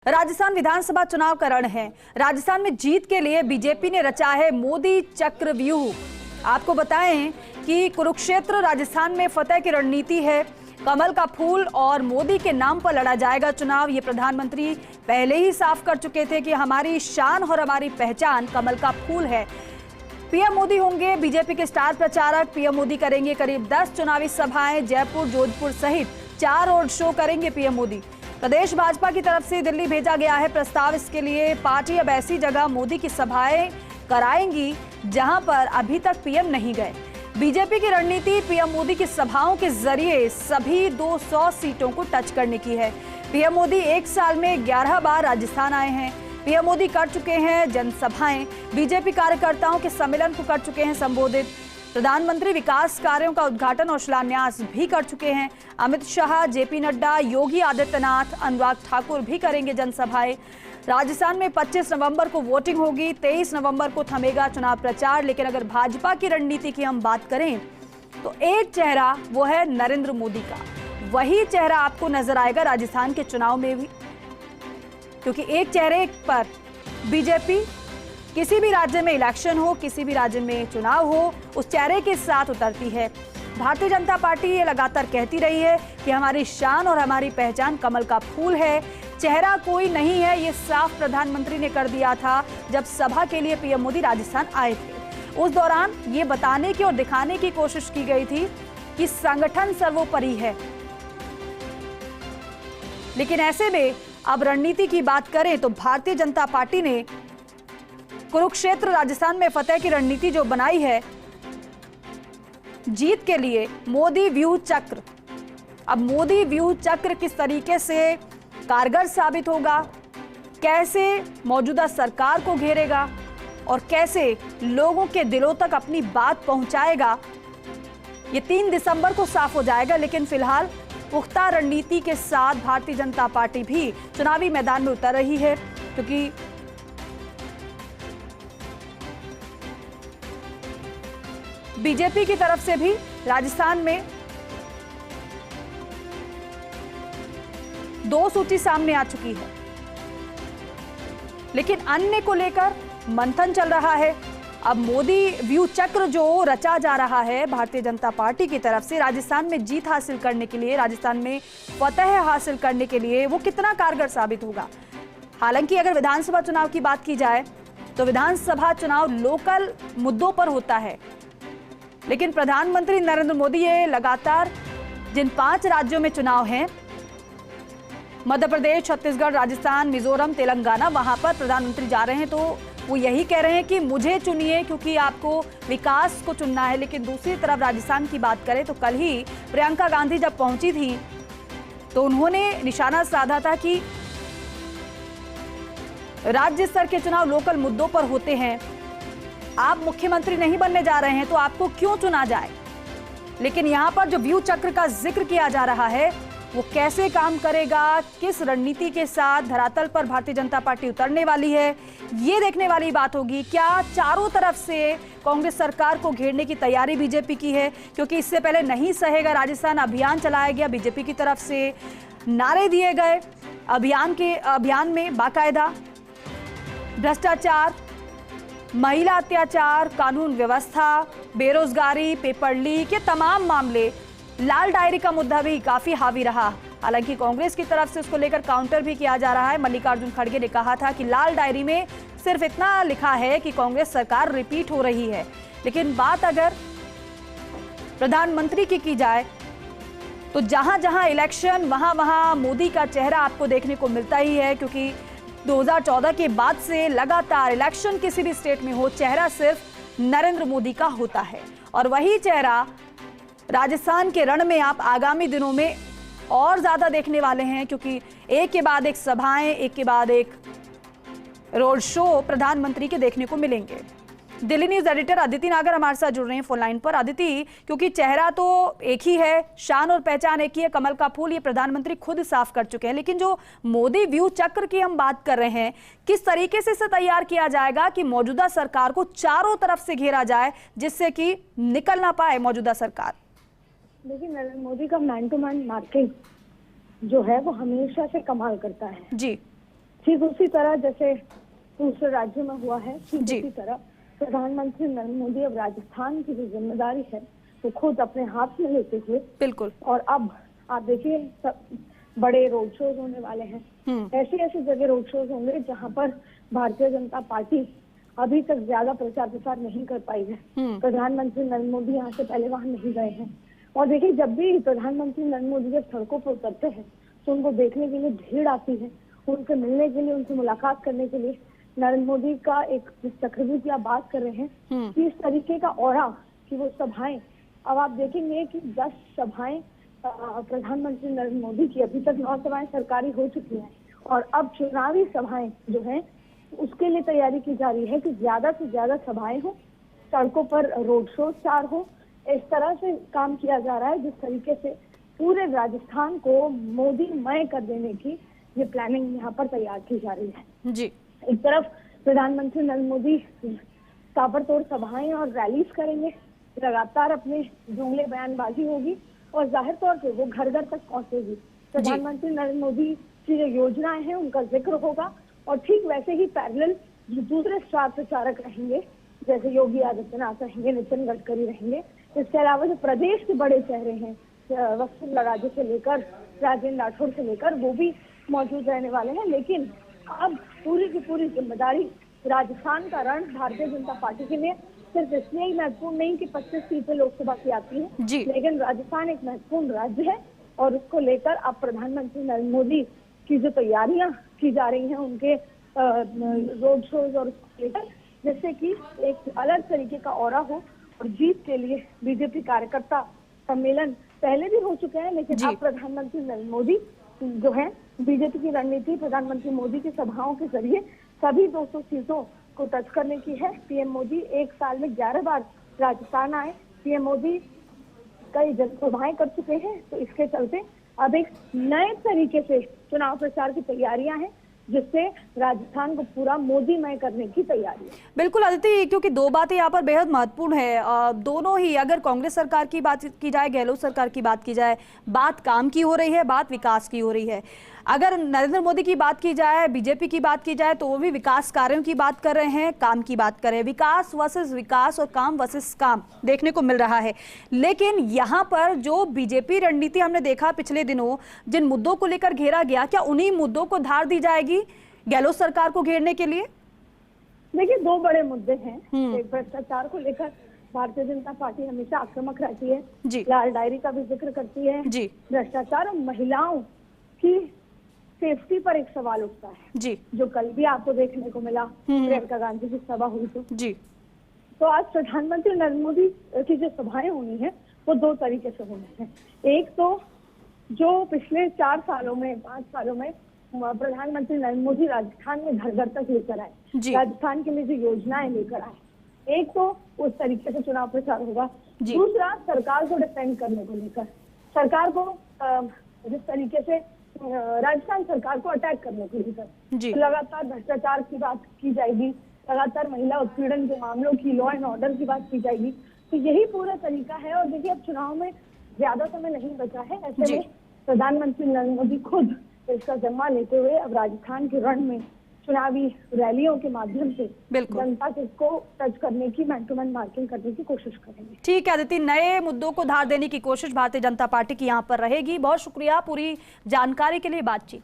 राजस्थान विधानसभा चुनाव का रण है। राजस्थान में जीत के लिए बीजेपी ने रचा है मोदी चक्रव्यूह। आपको बताएं कि कुरुक्षेत्र राजस्थान में फतेह की रणनीति है। कमल का फूल और मोदी के नाम पर लड़ा जाएगा चुनाव। ये प्रधानमंत्री पहले ही साफ कर चुके थे कि हमारी शान और हमारी पहचान कमल का फूल है। पीएम मोदी होंगे बीजेपी के स्टार प्रचारक। पीएम मोदी करेंगे करीब 10 चुनावी सभाएं। जयपुर, जोधपुर सहित 4 रोड शो करेंगे पीएम मोदी। प्रदेश भाजपा की तरफ से दिल्ली भेजा गया है प्रस्ताव इसके लिए। पार्टी अब ऐसी जगह मोदी की सभाएं कराएंगी जहां पर अभी तक पीएम नहीं गए। बीजेपी की रणनीति पीएम मोदी की सभाओं के जरिए सभी 200 सीटों को टच करने की है। पीएम मोदी एक साल में 11 बार राजस्थान आए हैं। पीएम मोदी कर चुके हैं जनसभाएं। बीजेपी कार्यकर्ताओं के सम्मेलन को कर चुके हैं संबोधित। प्रधानमंत्री विकास कार्यों का उद्घाटन और शिलान्यास भी कर चुके हैं। अमित शाह, जेपी नड्डा, योगी आदित्यनाथ, अनुराग ठाकुर भी करेंगे जनसभाएं। राजस्थान में 25 नवंबर को वोटिंग होगी। 23 नवंबर को थमेगा चुनाव प्रचार। लेकिन अगर भाजपा की रणनीति की हम बात करें तो एक चेहरा वो है नरेंद्र मोदी का। वही चेहरा आपको नजर आएगा राजस्थान के चुनाव में भी, क्योंकि एक चेहरे पर बीजेपी किसी भी राज्य में इलेक्शन हो, किसी भी राज्य में चुनाव हो, उस चेहरे के साथ उतरती है। भारतीय जनता पार्टी ये लगातार कहती रही है कि हमारी शान और हमारी पहचान कमल का फूल है। चेहरा कोई नहीं है, ये साफ प्रधानमंत्री ने कर दिया था जब सभा के लिए पीएम मोदी राजस्थान आए थे। उस दौरान ये बताने की और दिखाने की कोशिश की गई थी कि संगठन सर्वोपरि है। लेकिन ऐसे में अब रणनीति की बात करें तो भारतीय जनता पार्टी ने कुरुक्षेत्र राजस्थान में फतेह की रणनीति जो बनाई है जीत के लिए, मोदी व्यूह चक्र। अब मोदी व्यूह चक्र किस तरीके से कारगर साबित होगा, कैसे मौजूदा सरकार को घेरेगा और कैसे लोगों के दिलों तक अपनी बात पहुंचाएगा, ये 3 दिसंबर को साफ हो जाएगा। लेकिन फिलहाल पुख्ता रणनीति के साथ भारतीय जनता पार्टी भी चुनावी मैदान में उतर रही है, क्योंकि बीजेपी की तरफ से भी राजस्थान में 2 सूची सामने आ चुकी है। लेकिन अन्य को लेकर मंथन चल रहा है। अब मोदी व्यू चक्र जो रचा जा रहा है भारतीय जनता पार्टी की तरफ से राजस्थान में जीत हासिल करने के लिए, राजस्थान में फतह हासिल करने के लिए, वो कितना कारगर साबित होगा। हालांकि अगर विधानसभा चुनाव की बात की जाए तो विधानसभा चुनाव लोकल मुद्दों पर होता है। लेकिन प्रधानमंत्री नरेंद्र मोदी ये लगातार जिन 5 राज्यों में चुनाव हैं, मध्य प्रदेश, छत्तीसगढ़, राजस्थान, मिजोरम, तेलंगाना, वहां पर प्रधानमंत्री जा रहे हैं तो वो यही कह रहे हैं कि मुझे चुनिए क्योंकि आपको विकास को चुनना है। लेकिन दूसरी तरफ राजस्थान की बात करें तो कल ही प्रियंका गांधी जब पहुंची थी तो उन्होंने निशाना साधा था कि राज्य स्तर के चुनाव लोकल मुद्दों पर होते हैं। आप मुख्यमंत्री नहीं बनने जा रहे हैं तो आपको क्यों चुना जाए। लेकिन यहां पर जो व्यू चक्र का जिक्र किया जा रहा है वो कैसे काम करेगा, किस रणनीति के साथ धरातल पर भारतीय जनता पार्टी उतरने वाली है, ये देखने वाली बात होगी। क्या चारों तरफ से कांग्रेस सरकार को घेरने की तैयारी बीजेपी की है, क्योंकि इससे पहले नहीं सहेगा राजस्थान अभियान चलाया गया बीजेपी की तरफ से, नारे दिए गए अभियान में बाकायदा भ्रष्टाचार, महिला अत्याचार, कानून व्यवस्था, बेरोजगारी, पेपर लीक, ये तमाम मामले, लाल डायरी का मुद्दा भी काफी हावी रहा। हालांकि कांग्रेस की तरफ से उसको लेकर काउंटर भी किया जा रहा है। मल्लिकार्जुन खड़गे ने कहा था कि लाल डायरी में सिर्फ इतना लिखा है कि कांग्रेस सरकार रिपीट हो रही है। लेकिन बात अगर प्रधानमंत्री की जाए तो जहां जहां इलेक्शन वहां वहां मोदी का चेहरा आपको देखने को मिलता ही है, क्योंकि 2014 के बाद से लगातार इलेक्शन किसी भी स्टेट में हो, चेहरा सिर्फ नरेंद्र मोदी का होता है। और वही चेहरा राजस्थान के रण में आप आगामी दिनों में और ज्यादा देखने वाले हैं, क्योंकि एक के बाद एक सभाएं, एक के बाद एक रोड शो प्रधानमंत्री के देखने को मिलेंगे। दिल्ली न्यूज एडिटर अदिति नागर हमारे साथ जुड़ रहे हैं फोन लाइन पर। अदिति, क्योंकि चेहरा तो एक ही है, शान और पहचान एक ही है, कमल का फूल, ये प्रधानमंत्री खुद साफ कर चुके हैं। लेकिन जो मोदी व्यू चक्र की हम बात कर रहे हैं, किस तरीके से इसे तैयार किया जाएगा कि मौजूदा सरकार को चारों तरफ से घेरा जाए जिससे कि निकल ना पाए मौजूदा सरकार। देखिए, नरेंद्र मोदी का मैन टू मैन मार्किंग जो है वो हमेशा से कमाल करता है जी। ठीक उसी तरह जैसे दूसरे राज्यों में हुआ है, ठीक जी। उसी तरह प्रधानमंत्री नरेंद्र मोदी अब राजस्थान की जो जिम्मेदारी है वो खुद अपने हाथ में लेते हुए, बिल्कुल। और अब आप देखिए सब बड़े रोड शोज होने वाले हैं। ऐसी ऐसी जगह रोड शोज होंगे जहां पर भारतीय जनता पार्टी अभी तक ज्यादा प्रचार प्रसार नहीं कर पाई है। प्रधानमंत्री नरेंद्र मोदी यहाँ से पहले वहां नहीं गए हैं। और देखिए, जब भी प्रधानमंत्री नरेंद्र मोदी जब सड़कों पर उतरते हैं तो उनको देखने के लिए भीड़ आती है, उनसे मिलने के लिए, उनसे मुलाकात करने के लिए। नरेंद्र मोदी का एक जिस चक्रव्यूह आप बात कर रहे हैं कि इस तरीके का ऑरा कि वो सभाएं, अब आप देखेंगे कि 10 सभाएं प्रधानमंत्री नरेंद्र मोदी की, अभी तक 9 सभाएं सरकारी हो चुकी हैं और अब चुनावी सभाएं जो हैं उसके लिए तैयारी की जा रही है कि ज्यादा से ज्यादा सभाएं हो, सड़कों पर रोड शो 4 हो। इस तरह से काम किया जा रहा है जिस तरीके से पूरे राजस्थान को मोदीमय कर देने की ये प्लानिंग यहाँ पर तैयार की जा रही है। जी। एक तरफ प्रधानमंत्री नरेंद्र मोदी ताबड़तोड़ सभाएं और रैलीज करेंगे, लगातार अपने जुमले बयानबाजी होगी और जाहिर तौर पे वो घर घर तक पहुंचेगी। प्रधानमंत्री नरेंद्र मोदी की जो योजनाएं हैं उनका जिक्र होगा और ठीक वैसे ही पैरेलल जो दूसरे स्टार प्रचारक रहेंगे, जैसे योगी आदित्यनाथ रहेंगे, नितिन गडकरी रहेंगे। इसके अलावा जो प्रदेश के बड़े चेहरे हैं, वसुंधरा राजे से लेकर राजेंद्र राठौर से लेकर, वो भी मौजूद रहने वाले हैं। लेकिन अब पूरी की पूरी जिम्मेदारी राजस्थान का रण भारतीय जनता पार्टी के लिए सिर्फ इसलिए ही महत्वपूर्ण नहीं कि 25 सीटें लोकसभा की आती हैं, लेकिन राजस्थान एक महत्वपूर्ण राज्य है और उसको लेकर अब प्रधानमंत्री नरेंद्र मोदी की जो तैयारियां की जा रही हैं उनके रोड शोज और उसको लेकर, जिससे कि एक अलग तरीके का ऑरा हो और जीत के लिए बीजेपी कार्यकर्ता सम्मेलन पहले भी हो चुके हैं, लेकिन अब प्रधानमंत्री नरेंद्र मोदी जो है, बीजेपी की रणनीति प्रधानमंत्री मोदी की सभाओं के जरिए सभी 200 सीटों को टच करने की है। पीएम मोदी एक साल में 11 बार राजस्थान आए, पीएम मोदी कई जनसभाएं कर चुके हैं, तो इसके चलते अब एक नए तरीके से चुनाव प्रचार की तैयारियां हैं जिससे राजस्थान को पूरा मोदीमय करने की तैयारी है। बिल्कुल अदिति, क्योंकि दो बातें यहाँ पर बेहद महत्वपूर्ण है। दोनों ही, अगर कांग्रेस सरकार की बात की जाए, गहलोत सरकार की बात की जाए, बात काम की हो रही है, बात विकास की हो रही है। अगर नरेंद्र मोदी की बात की जाए, बीजेपी की बात की जाए, तो वो भी विकास कार्यों की बात कर रहे हैं, काम की बात कर रहे हैं। विकास वर्सेस विकास और काम वर्सेस काम देखने को मिल रहा है। लेकिन यहाँ पर जो बीजेपी रणनीति हमने देखा पिछले दिनों, जिन मुद्दों को लेकर घेरा गया, क्या उन्हीं मुद्दों को धार दी जाएगी गहलोत सरकार को घेरने के लिए? देखिए, 2 बड़े मुद्दे हैं। एक, भ्रष्टाचार को लेकर भारतीय जनता पार्टी हमेशा आक्रामक रहती है, लाल डायरी का भी जिक्र करती है। भ्रष्टाचार और महिलाओं की सेफ्टी पर एक सवाल उठता है, जो कल भी आपको देखने को मिला, प्रियंका गांधी की सभा हुई तो आज प्रधानमंत्री नरेंद्र मोदी की जो सभाएं होनी है वो 2 तरीके से होनी है। एक तो जो पिछले 4 सालों में, 5 सालों में प्रधानमंत्री नरेंद्र मोदी राजस्थान में घर घर तक लेकर आए, राजस्थान के लिए जो योजनाएं लेकर आए, एक तो उस तरीके से चुनाव प्रचार होगा। दूसरा, सरकार को डिफेंड करने को लेकर, सरकार को जिस तरीके से राजस्थान सरकार को अटैक करने को लेकर लगातार भ्रष्टाचार की बात की जाएगी, लगातार महिला उत्पीड़न के मामलों की, लॉ एंड ऑर्डर की बात की जाएगी। तो यही पूरा तरीका है। और देखिए, अब चुनाव में ज्यादा समय नहीं बचा है, ऐसे में प्रधानमंत्री नरेंद्र मोदी खुद इसका जिम्मा लेते हुए अब राजस्थान के रण में चुनावी रैलियों के माध्यम से जनता को टच करने की, मैन टू मैन मार्किंग करने की कोशिश करेंगे। ठीक है अदिति, नए मुद्दों को धार देने की कोशिश भारतीय जनता पार्टी की यहाँ पर रहेगी। बहुत शुक्रिया पूरी जानकारी के लिए, बातचीत।